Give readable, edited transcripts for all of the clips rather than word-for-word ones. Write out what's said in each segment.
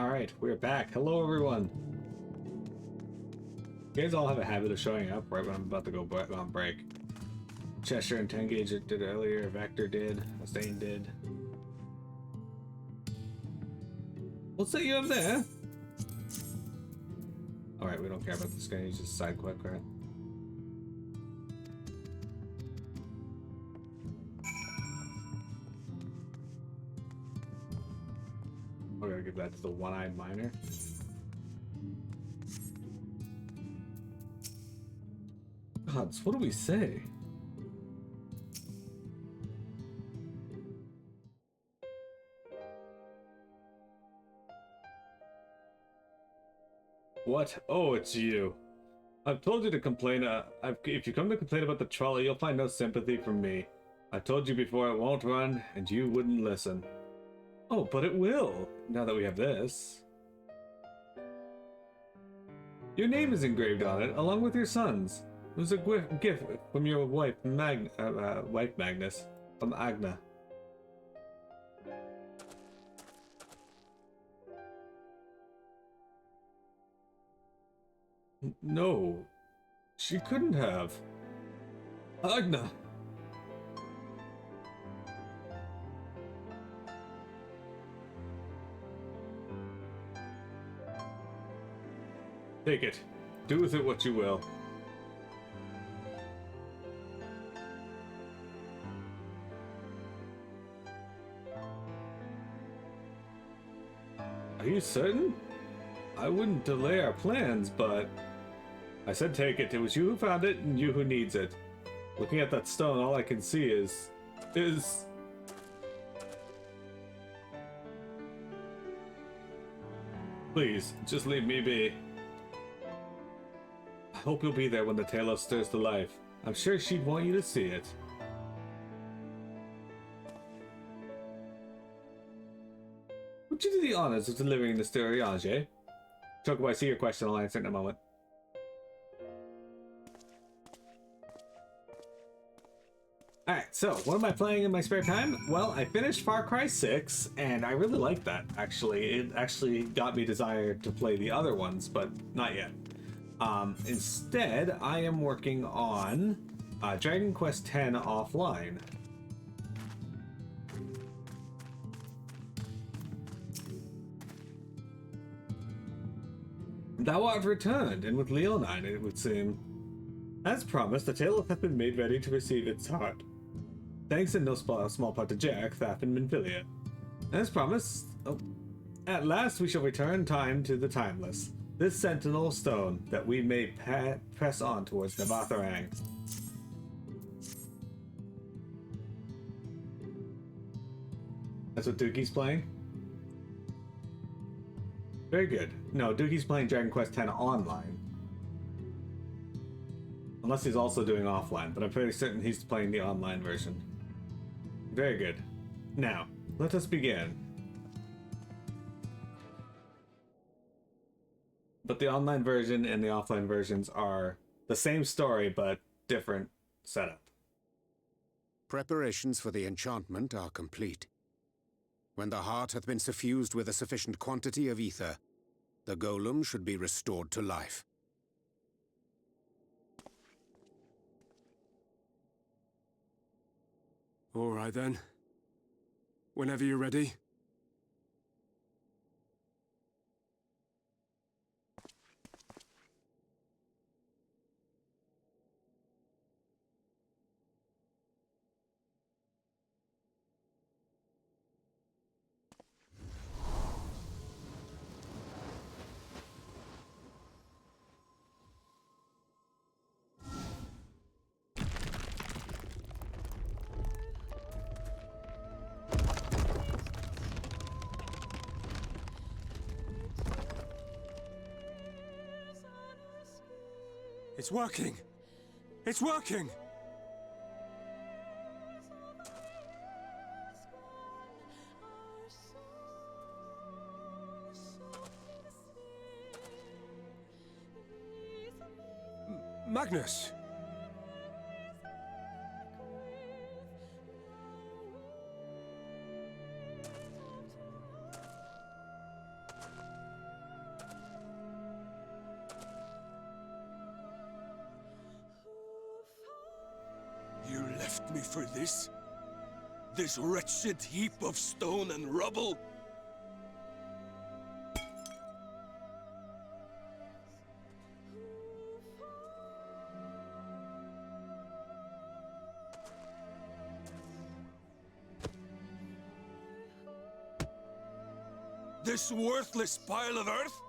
Alright, we're back. Hello, everyone. You guys all have a habit of showing up right when I'm about to go on break. Cheshire and Tengage did it earlier, Vector did, Hussein did. We'll set you up there. Alright, we don't care about this guy, he's just side quick, right? We're gonna give that to the one-eyed miner. Gods, what do we say? What? Oh, it's you. I've told you to complain. If you come to complain about the trolley, you'll find no sympathy from me. I told you before it won't run, and you wouldn't listen. Oh, but it will, now that we have this. Your name is engraved on it, along with your son's. It was a gift from your wife, Magnus, from Agna. No, she couldn't have. Agna! Take it. Do with it what you will. Are you certain? I wouldn't delay our plans, but... I said take it. It was you who found it, and you who needs it. Looking at that stone, all I can see is... Please, just leave me be. I hope you'll be there when the Talos stirs to life. I'm sure she'd want you to see it. Would you do the honors of delivering the story, Angers? Chocobo, I see your question. I'll answer it in a moment. Alright, so what am I playing in my spare time? Well, I finished Far Cry 6, and I really liked that, actually. It actually got me desired to play the other ones, but not yet. Instead, I am working on Dragon Quest X offline. Thou art returned, and with Leonine, it would seem. As promised, the tale hath been made ready to receive its heart. Thanks in no small part to Jarek, Thaf, and Minfilia. As promised, at last we shall return time to the timeless. This sentinel stone, that we may press on towards Nabaath Areng. That's what Dookie's playing? Very good. No, Dookie's playing Dragon Quest X online. Unless he's also doing offline, but I'm pretty certain he's playing the online version. Very good. Now, let us begin. But the online version and the offline versions are the same story, but different setup. Preparations for the enchantment are complete. When the heart hath been suffused with a sufficient quantity of ether, the golem should be restored to life. All right then. Whenever you're ready. It's working! It's working! Magnus! me for this? This wretched heap of stone and rubble? This worthless pile of earth?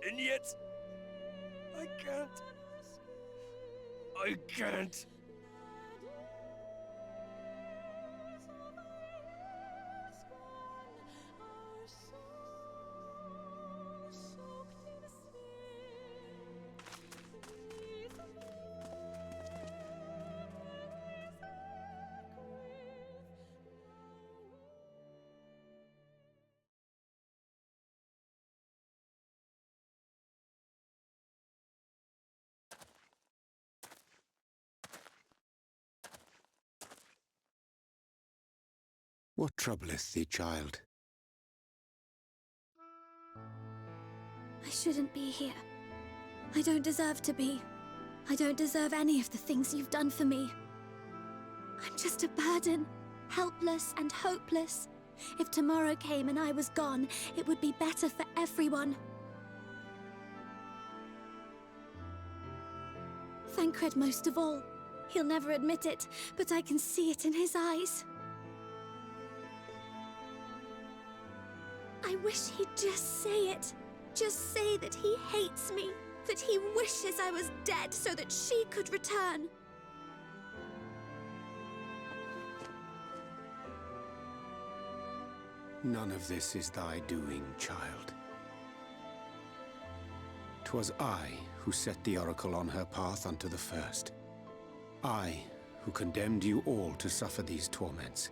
And yet, I can't. I can't. What troubleth thee, child? I shouldn't be here. I don't deserve to be. I don't deserve any of the things you've done for me. I'm just a burden, helpless and hopeless. If tomorrow came and I was gone, it would be better for everyone. Thancred most of all. He'll never admit it, but I can see it in his eyes. I wish he'd just say it. Just say that he hates me, that he wishes I was dead so that she could return. None of this is thy doing, child. 'Twas I who set the oracle on her path unto the first. I who condemned you all to suffer these torments.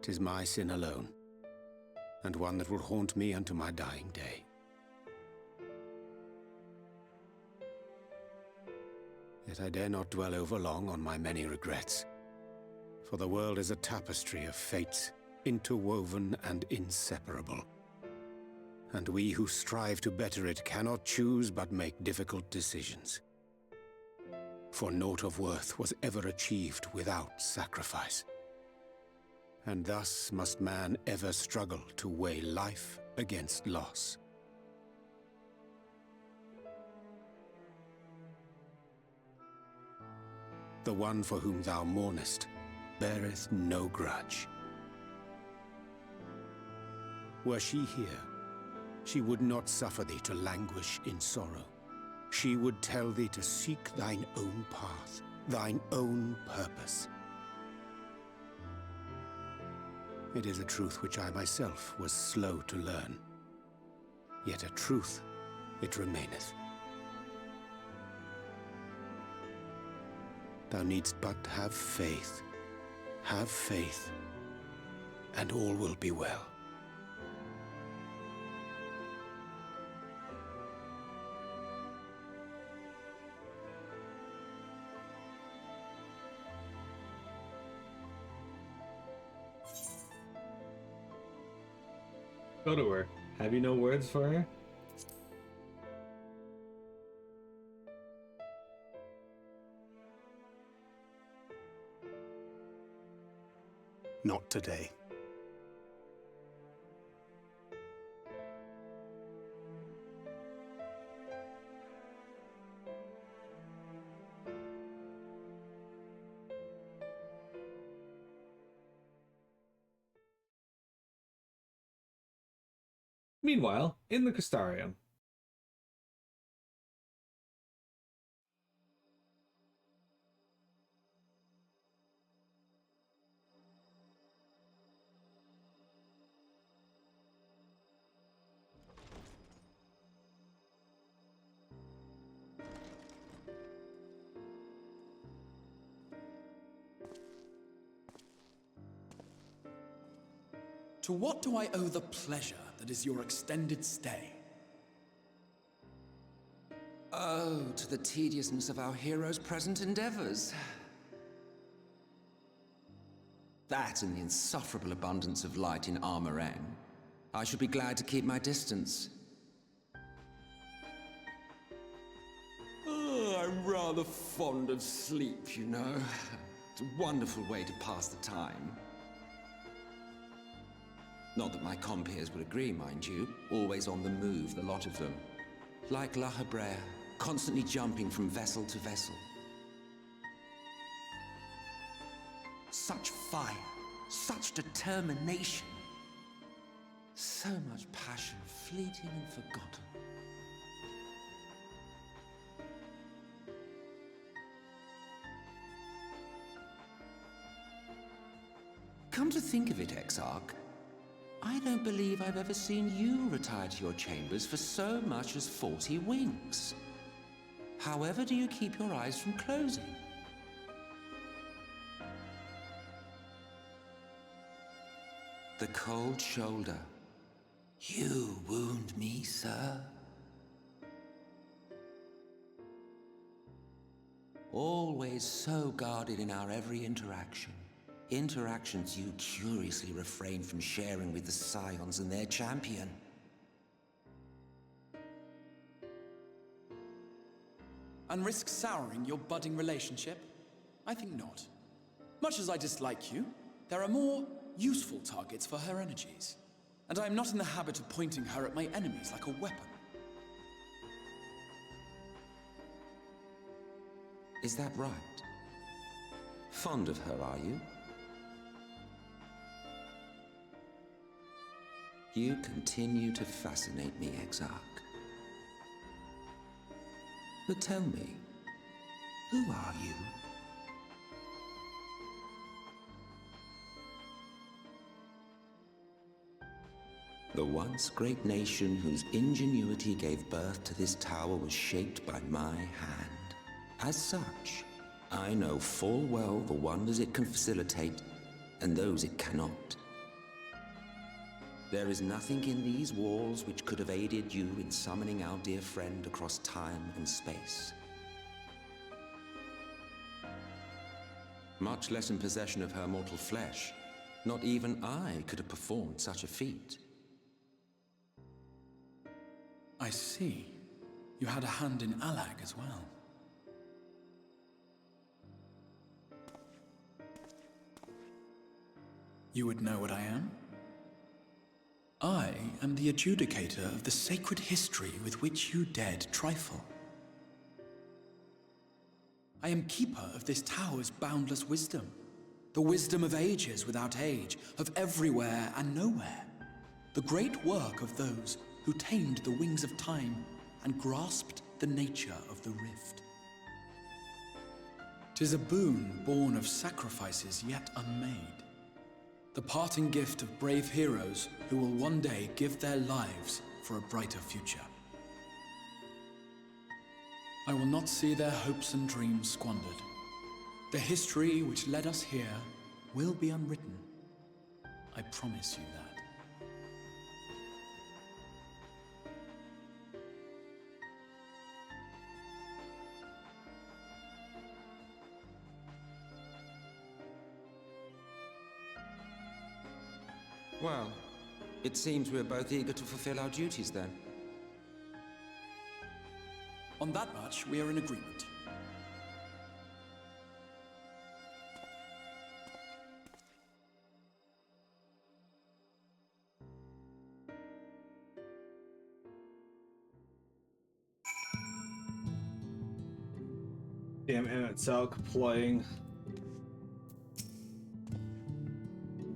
'Tis my sin alone, and one that will haunt me unto my dying day. Yet I dare not dwell over long on my many regrets, for the world is a tapestry of fates, interwoven and inseparable. And we who strive to better it cannot choose but make difficult decisions. For naught of worth was ever achieved without sacrifice. And thus must man ever struggle to weigh life against loss. The one for whom thou mournest beareth no grudge. Were she here, she would not suffer thee to languish in sorrow. She would tell thee to seek thine own path, thine own purpose. It is a truth which I myself was slow to learn. Yet a truth it remaineth. Thou needst but have faith, and all will be well. Go to her. Have you no words for her? Not today. Meanwhile, in the Castarium. To what do I owe the pleasure that is your extended stay? Oh, to the tediousness of our hero's present endeavors. That and the insufferable abundance of light in Areng. I should be glad to keep my distance. I'm rather fond of sleep, you know. It's a wonderful way to pass the time. Not that my compeers would agree, mind you. Always on the move, the lot of them. Like La Hebrea, constantly jumping from vessel to vessel. Such fire, such determination. So much passion, fleeting and forgotten. Come to think of it, Exarch, I don't believe I've ever seen you retire to your chambers for so much as 40 winks. However do you keep your eyes from closing? The cold shoulder. You wound me, sir. Always so guarded in our every interaction. Interactions you curiously refrain from sharing with the Scions and their champion. And risk souring your budding relationship? I think not. Much as I dislike you, there are more useful targets for her energies. And I am not in the habit of pointing her at my enemies like a weapon. Is that right? Fond of her, are you? You continue to fascinate me, Exarch. But tell me, who are you? The once great nation whose ingenuity gave birth to this tower was shaped by my hand. As such, I know full well the wonders it can facilitate and those it cannot. There is nothing in these walls which could have aided you in summoning our dear friend across time and space. Much less in possession of her mortal flesh, not even I could have performed such a feat. I see. You had a hand in Allag as well. You would know what I am? I am the adjudicator of the sacred history with which you dared trifle. I am keeper of this tower's boundless wisdom. The wisdom of ages without age, of everywhere and nowhere. The great work of those who tamed the wings of time and grasped the nature of the rift. 'Tis a boon born of sacrifices yet unmade. The parting gift of brave heroes who will one day give their lives for a brighter future. I will not see their hopes and dreams squandered. The history which led us here will be unwritten. I promise you that. Well, it seems we're both eager to fulfill our duties then. On that much, we are in agreement. Damn Emmett Selk ploying.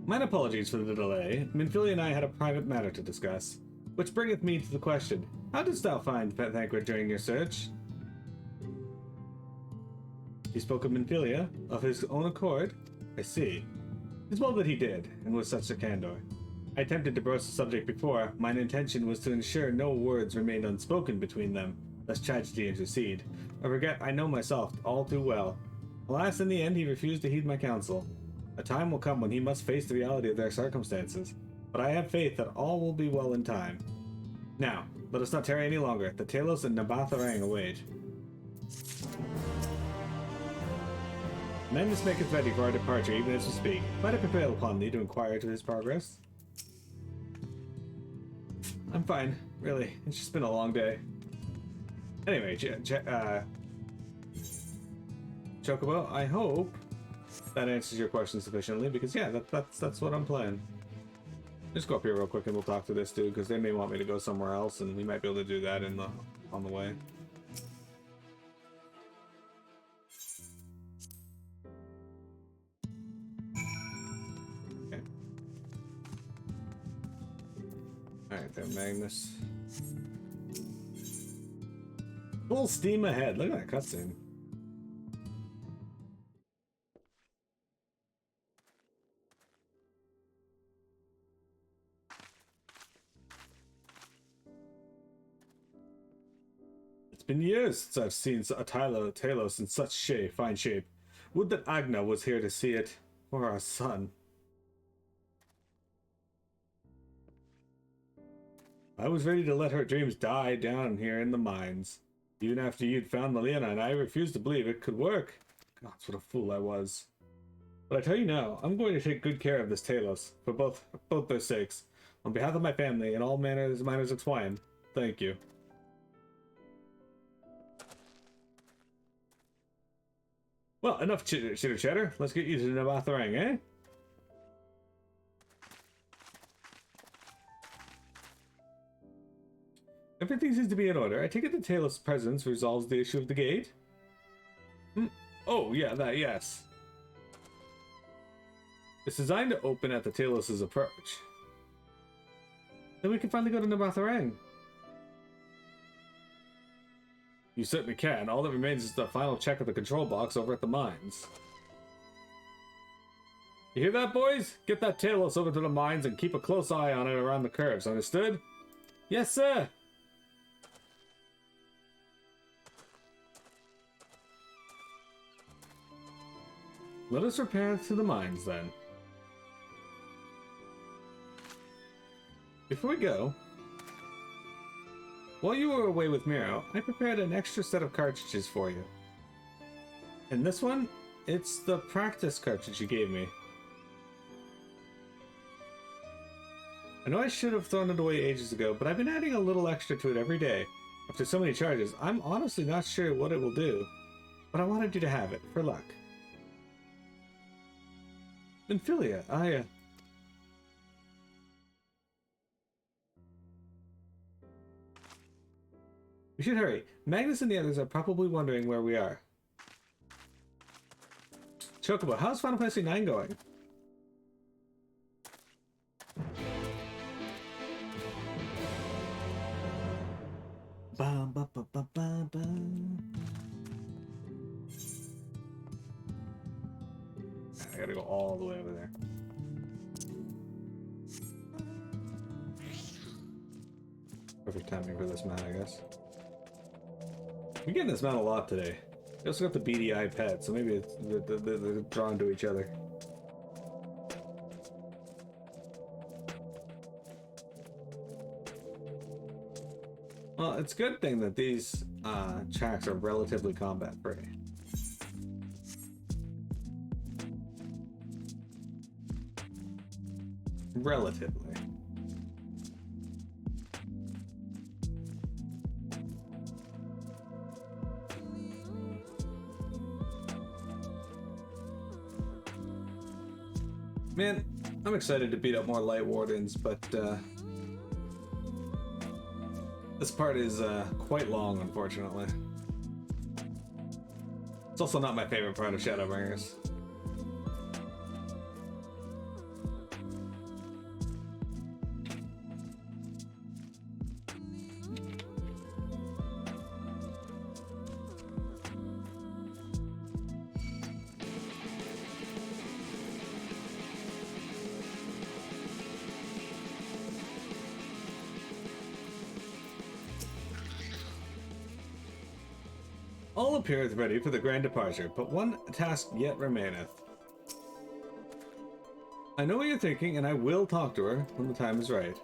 Mine apologies for the delay. Minfilia and I had a private matter to discuss. Which bringeth me to the question, how didst thou find Thancred during your search? He spoke of Minfilia, of his own accord? I see. 'Tis well that he did, and with such a candor. I attempted to broach the subject before. Mine intention was to ensure no words remained unspoken between them, lest tragedy intercede. I regret I know myself all too well. Alas, in the end he refused to heed my counsel. A time will come when he must face the reality of their circumstances, but I have faith that all will be well in time. Now, let us not tarry any longer. The Talos and Nabaath Areng await. Magnus maketh ready for our departure, even as we speak. Might I prevail upon thee to inquire to his progress? I'm fine, really. It's just been a long day. Anyway, Chocobo, I hope that answers your question sufficiently, because yeah, that's what I'm playing. Just go up here real quick and we'll talk to this dude, because they may want me to go somewhere else, and we might be able to do that on the way. Okay. Alright, there, Magnus. Full steam ahead. Look at that cutscene. It's been years since I've seen a Talos in such fine shape. Would that Agna was here to see it, or our son. I was ready to let her dreams die down here in the mines. Even after you'd found the Leonine, I refused to believe it could work. God, what a fool I was. But I tell you now, I'm going to take good care of this Talos, for both their sakes. On behalf of my family and all matters explained, thank you. Well, enough chitter chatter. Let's get you to Nabaath Areng, eh? Everything seems to be in order. I take it the Talos' presence resolves the issue of the gate? Oh, yeah, yes. It's designed to open at the Talos' approach. Then we can finally go to Nabaath Areng. You certainly can. All that remains is the final check of the control box over at the mines. You hear that, boys? Get that Talos over to the mines and keep a close eye on it around the curves, understood? Yes, sir! Let us repair to the mines, then. Before we go, while you were away with Miro, I prepared an extra set of cartridges for you. And this one, it's the practice cartridge you gave me. I know I should have thrown it away ages ago, but I've been adding a little extra to it every day. After so many charges, I'm honestly not sure what it will do. But I wanted you to have it, for luck. Minfilia, We should hurry. Magnus and the others are probably wondering where we are. Chocobo, how's Final Fantasy IX going? Ba, ba, ba, ba, ba, ba. I gotta go all the way over there. Perfect timing for this man, I guess. We're getting this man a lot today. We also got the beady eye pet, so maybe they're drawn to each other. Well, it's a good thing that these tracks are relatively combat-free. Relatively. Man, I'm excited to beat up more Light Wardens, but this part is quite long, unfortunately. It's also not my favorite part of Shadowbringers. All appeareth ready for the grand departure, but one task yet remaineth. I know what you're thinking, and I will talk to her when the time is right.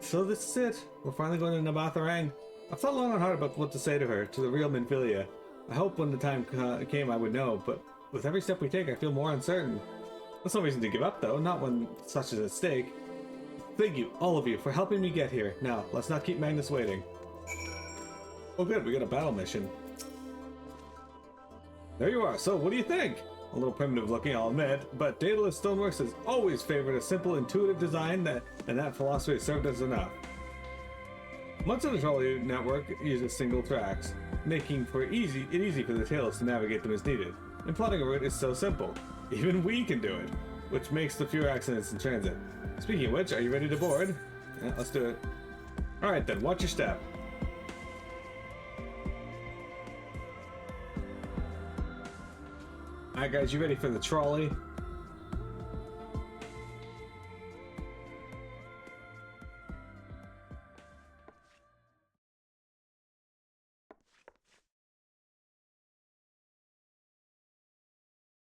So this is it. We're finally going to Nabaath Areng. I've thought long and hard about what to say to her, to the real Minfilia. I hope when the time came I would know, but with every step we take I feel more uncertain. That's no reason to give up though, not when such is at stake. Thank you, all of you, for helping me get here. Now, let's not keep Magnus waiting. Oh good, we got a battle mission. There you are. So, what do you think? A little primitive looking, I'll admit, but Daedalus Stoneworks has always favored a simple, intuitive design and that philosophy has served us enough. Much of the trolley network uses single tracks, making it easy for the tailors to navigate them as needed. And plotting a route is so simple. Even we can do it, which makes the fewer accidents in transit. Speaking of which, are you ready to board? Yeah, let's do it. Alright then, watch your step. Alright guys, you ready for the trolley?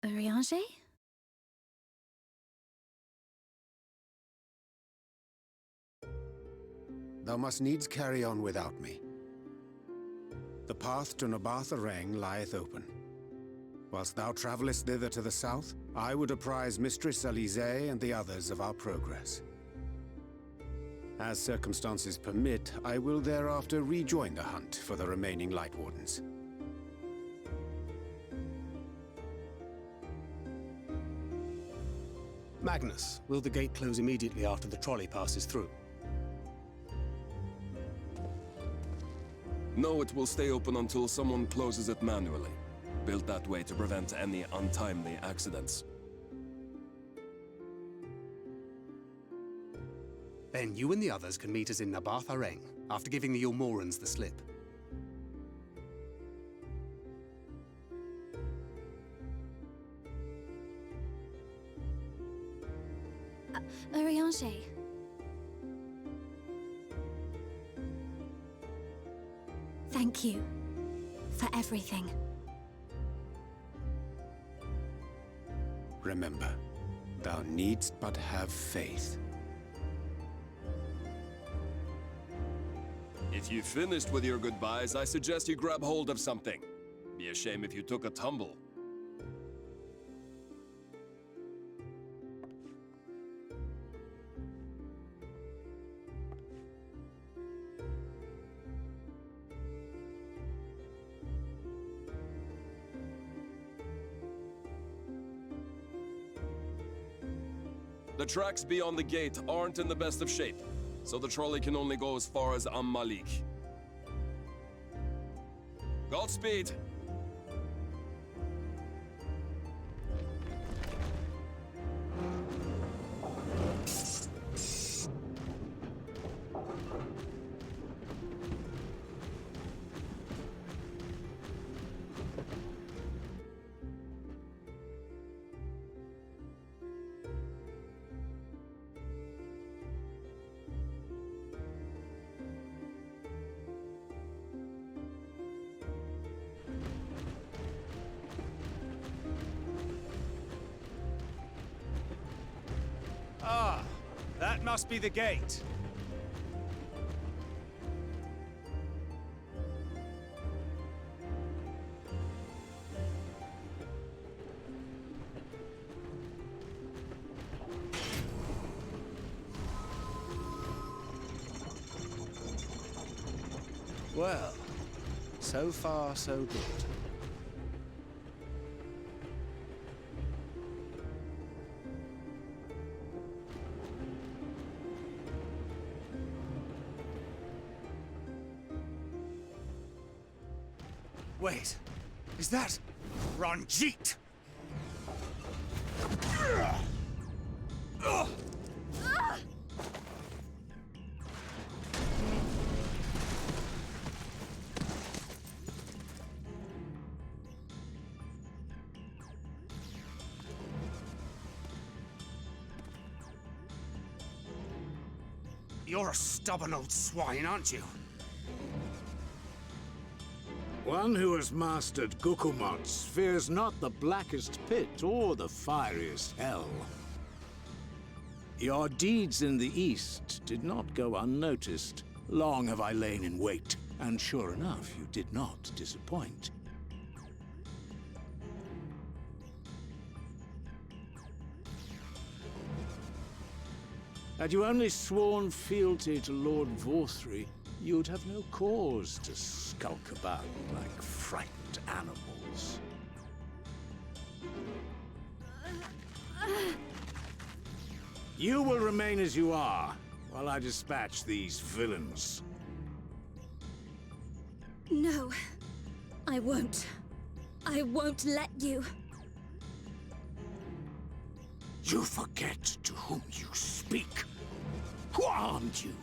Urianger? Thou must needs carry on without me. The path to Nabaath Areng lieth open. Whilst thou travellest thither to the south, I would apprise Mistress Elise and the others of our progress. As circumstances permit, I will thereafter rejoin the hunt for the remaining Light Wardens. Magnus, will the gate close immediately after the trolley passes through? No, it will stay open until someone closes it manually. Built that way to prevent any untimely accidents. Then you and the others can meet us in Nabaath Areng, after giving the Ilmorans the slip. Urianger. Thank you for everything. Remember, thou needst but have faith. If you've finished with your goodbyes, I suggest you grab hold of something. Be a shame if you took a tumble. The tracks beyond the gate aren't in the best of shape, so the trolley can only go as far as Malik. Godspeed! Ah, that must be the gate. Well, so far so good. Wait, is that Ranjit? You're a stubborn old swine, aren't you? One who has mastered Gukumots fears not the blackest pit or the fieriest hell. Your deeds in the east did not go unnoticed. Long have I lain in wait, and sure enough, you did not disappoint. Had you only sworn fealty to Lord Vorthry, you'd have no cause to skulk about like frightened animals. You will remain as you are, while I dispatch these villains. No, I won't. I won't let you. You forget to whom you speak. Who armed you,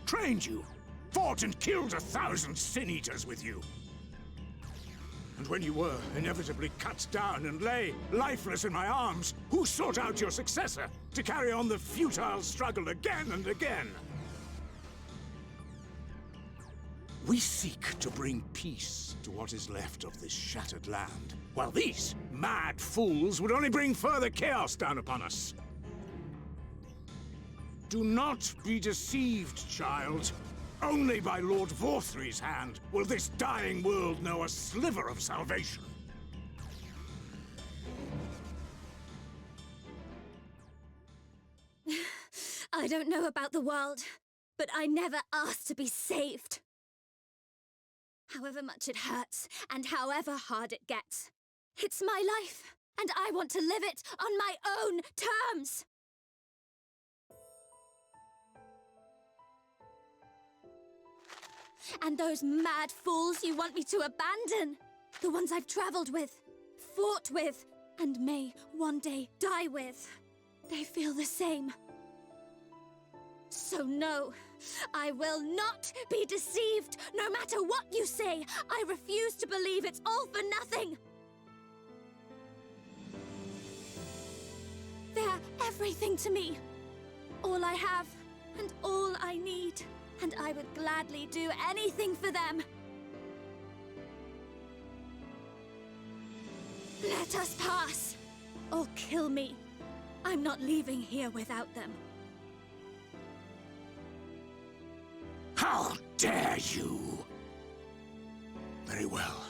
trained you, fought and killed 1,000 sin-eaters with you? And when you were inevitably cut down and lay lifeless in my arms, who sought out your successor to carry on the futile struggle again and again? We seek to bring peace to what is left of this shattered land, while these mad fools would only bring further chaos down upon us. Do not be deceived, child. Only by Lord Vorthry's hand will this dying world know a sliver of salvation. I don't know about the world, but I never asked to be saved. However much it hurts, and however hard it gets, it's my life, and I want to live it on my own terms! And those mad fools you want me to abandon, the ones I've traveled with, fought with, and may one day die with, they feel the same. So no, I will not be deceived, no matter what you say. I refuse to believe it's all for nothing. They're everything to me. All I have, and all I need. And I would gladly do anything for them. Let us pass, or kill me. I'm not leaving here without them. How dare you! Very well.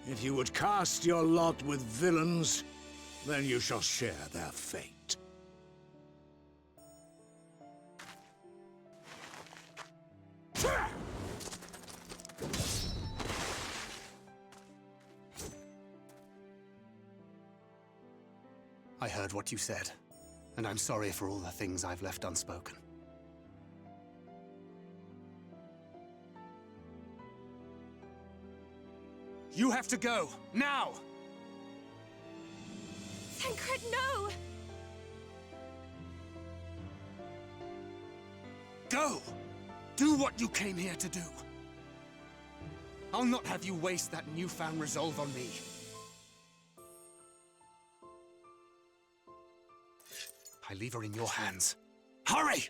If you would cast your lot with villains, then you shall share their fate. I heard what you said, and I'm sorry for all the things I've left unspoken. You have to go, now! Thancred, no! Go! Do what you came here to do. I'll not have you waste that newfound resolve on me. I leave her in your hands. Hurry!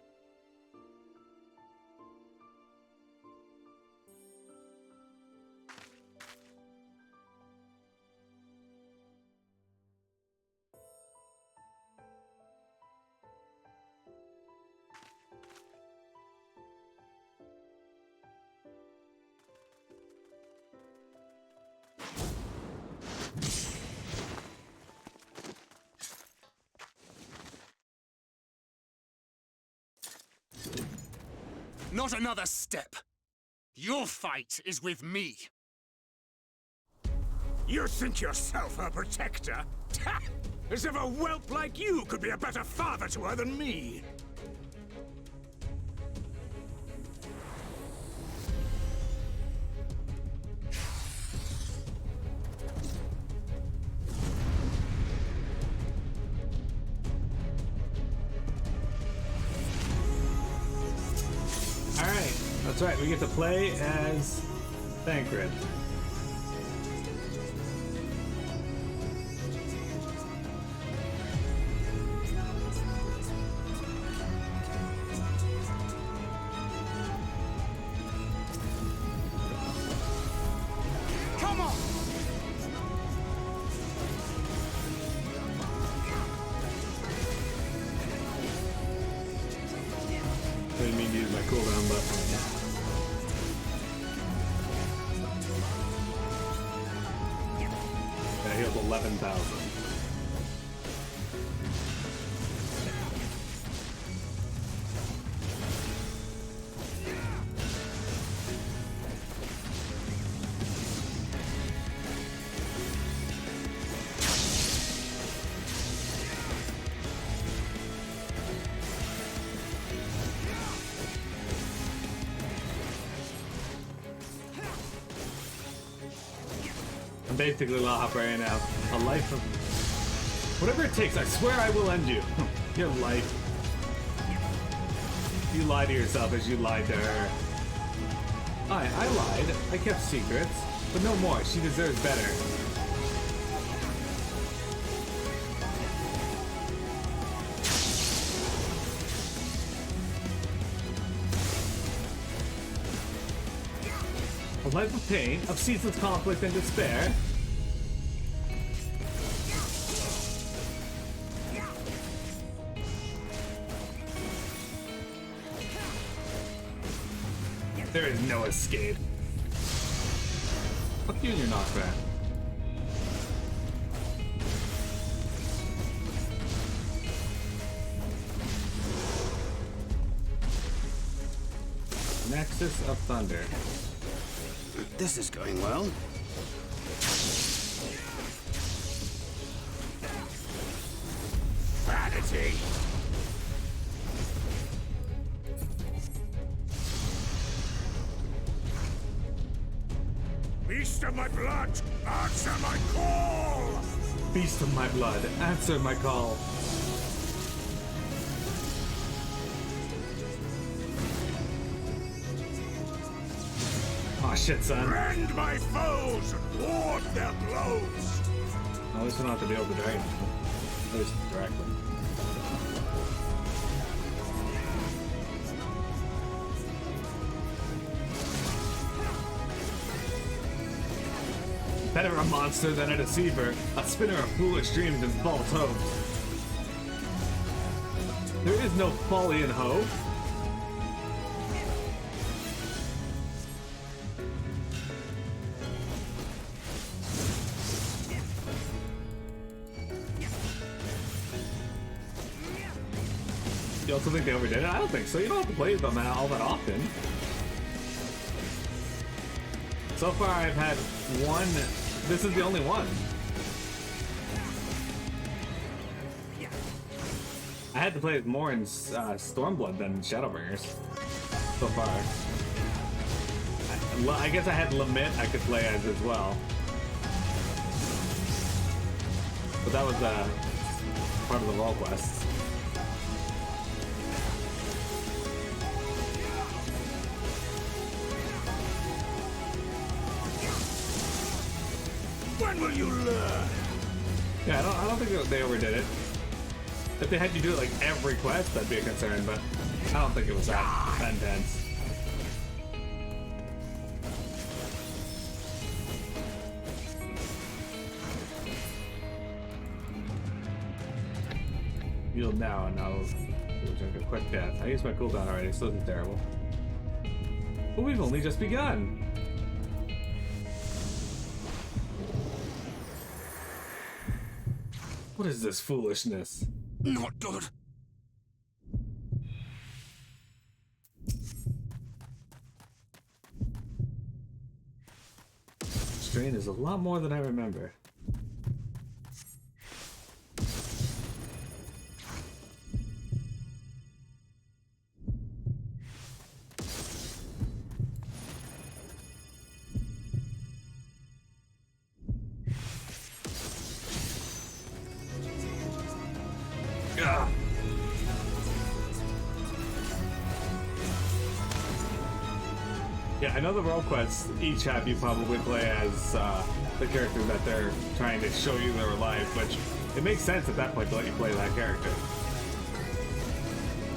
Not another step. Your fight is with me. You think yourself her protector? Ha! As if a whelp like you could be a better father to her than me. Alright, that's right, we get to play as Thancred. Come on! I didn't mean to use my cooldown button. That heals 11,000. basically locked right now. A life of... Whatever it takes, I swear I will end you. Your life. You lied to yourself as you lied to her. I lied. I kept secrets. But no more. She deserves better. A life of pain, of ceaseless conflict and despair. There is no escape. Fuck you and your knockback. Nexus of Thunder. This is going well. Vanity. Beast of my blood, answer my call! Beast of my blood, answer my call. Aw, shit, son. Rend my foes and ward their blows! At least I don't have to deal with the dragon. At least directly. Better a monster than a deceiver, a spinner of foolish dreams and false hopes. There is no folly in hope. You also think they overdid it? I don't think so. You don't have to play them all that often. So far, I've had one. This is the only one. I had to play it more in Stormblood than Shadowbringers. So far. I guess I had Limit I could play as well. But that was part of the role quests. When will you learn? Yeah, I don't think they overdid it. If they had you do it like every quest, that'd be a concern, but I don't think it was that intense. Yield now, and I'll drink a quick death. I used my cooldown already, so this isn't terrible. But we've only just begun. What is this foolishness? Not good. Strain is a lot more than I remember. Yeah, I know the role quests each have you probably play as the character that they're trying to show you their life, which it makes sense at that point to let you play that character.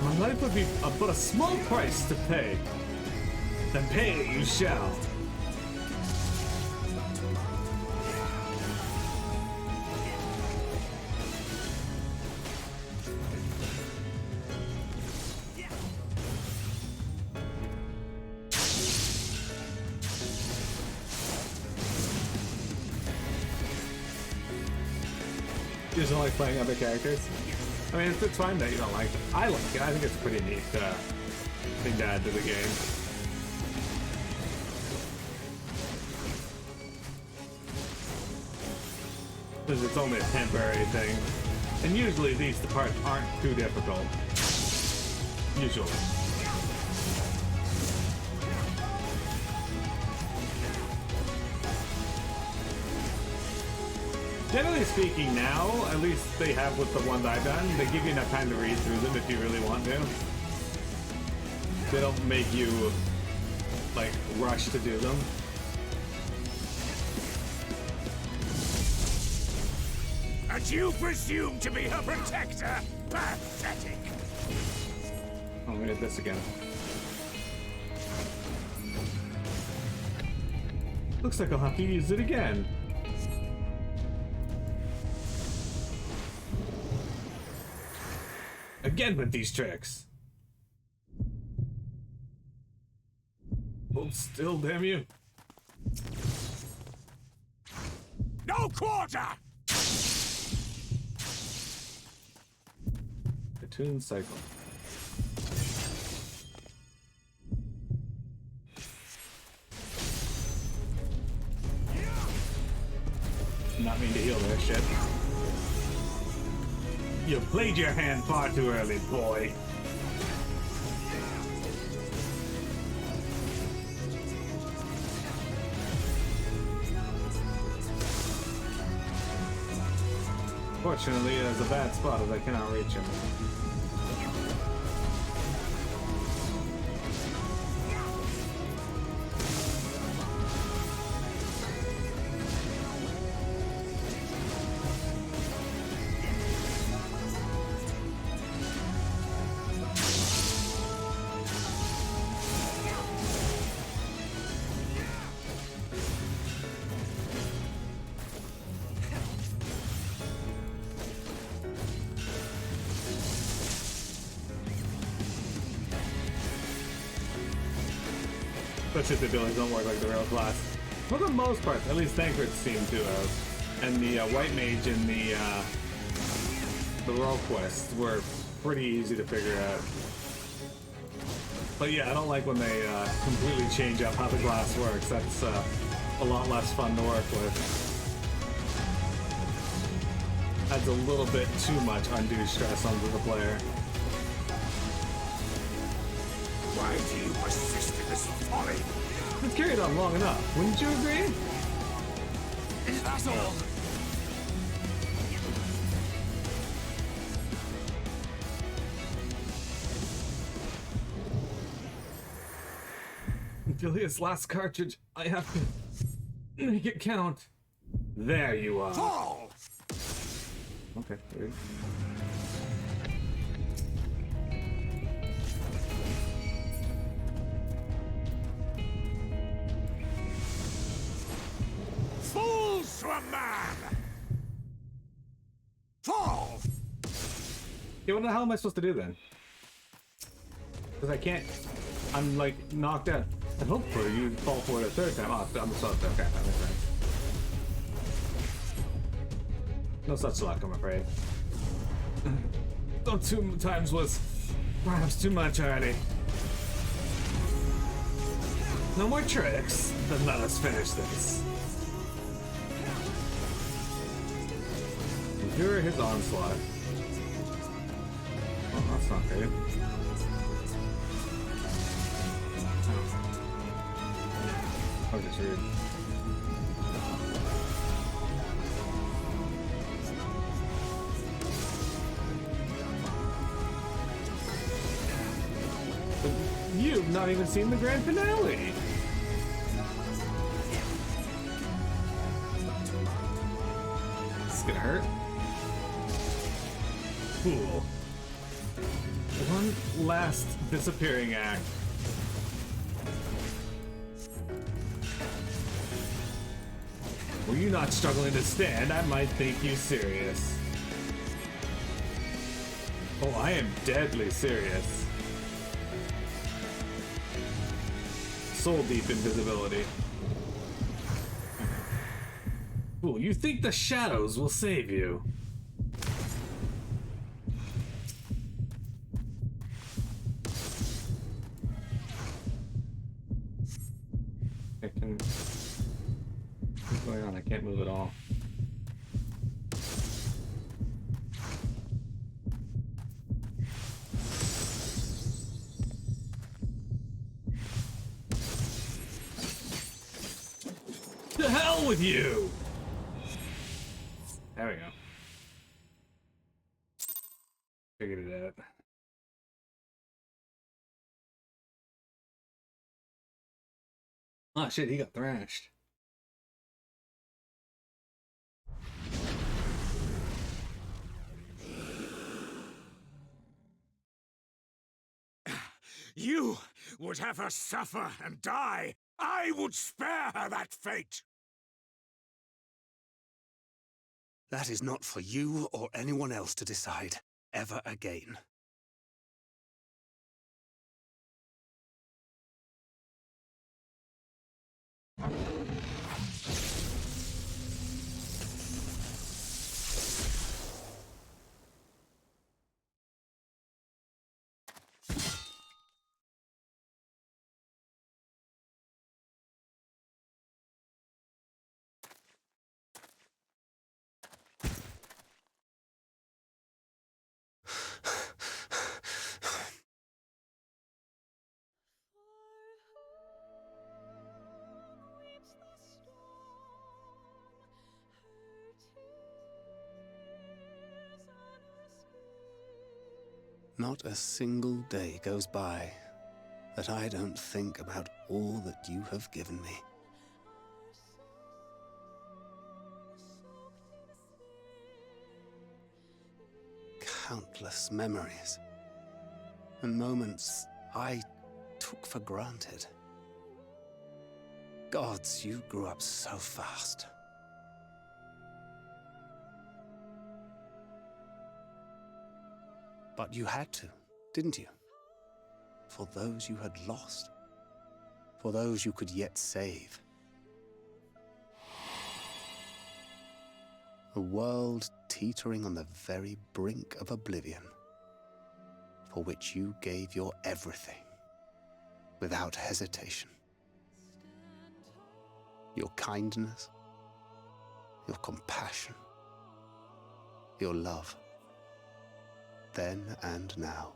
My life would be but a small price to pay. Then pay you shall. You just don't like playing other characters? I mean, it's fine that you don't like it. I like it. I think it's a pretty neat thing to add to the game. Because it's only a temporary thing. And usually these parts aren't too difficult. Usually. Generally speaking now, at least they have with the ones I've done, they give you enough time to read through them if you really want to. They don't make you, like, rush to do them. And you presume to be her protector? Pathetic! Oh, we did this again. Looks like I'll have to use it again. Again with these tricks. Hold still, damn you. No quarter! Attune cycle. Not mean to heal that shit. You played your hand far too early, boy. Fortunately, there's a bad spot as I cannot reach him. Especially if the abilities don't work like the real class. For the most part, at least Thancred seemed to have. And the White Mage and the Royal Quest were pretty easy to figure out. But yeah, I don't like when they completely change up how the class works. That's a lot less fun to work with. Adds a little bit too much undue stress onto the player. Why do you persist in this folly? It's carried on long enough, wouldn't you agree? Is that all? Julia's last cartridge. I have to make it count. There you are. Fall! Okay, there you go. Fools to a man! Fall! Yeah, what the hell am I supposed to do then? Because I can't. I'm like knocked out. And hopefully you fall for it a third time. Oh, I'm supposed to. Okay, that makes sense. No such luck, I'm afraid. Though 2 times was perhaps too much already. No more tricks. Then let us finish this. Endure his onslaught. Oh, that's not good. Oh, just rude. But you've not even seen the grand finale. This is gonna hurt. Cool. One last disappearing act. Were you not struggling to stand, I might think you serious. Oh, I am deadly serious. Soul deep invisibility. Ooh, you think the shadows will save you? I can... What's going on? I can't move at all. To hell with you! There we go. Figured it out. Oh shit, he got thrashed. You would have her suffer and die. I would spare her that fate. That is not for you or anyone else to decide, ever again. Not a single day goes by that I don't think about all that you have given me. Countless memories and moments I took for granted. Gods, you grew up so fast. But you had to, didn't you? For those you had lost. For those you could yet save. A world teetering on the very brink of oblivion, for which you gave your everything, without hesitation. Your kindness, your compassion, your love, then and now.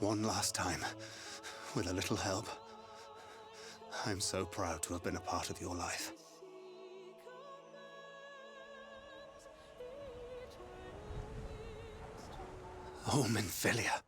One last time, with a little help. I'm so proud to have been a part of your life. Oh, Minfilia.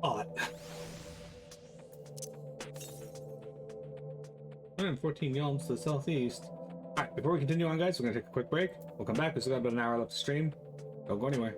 Odd. 114 yalms to the southeast. Alright, before we continue on, guys, we're gonna take a quick break. We'll come back. We've still got about an hour left to stream. Don't go anywhere.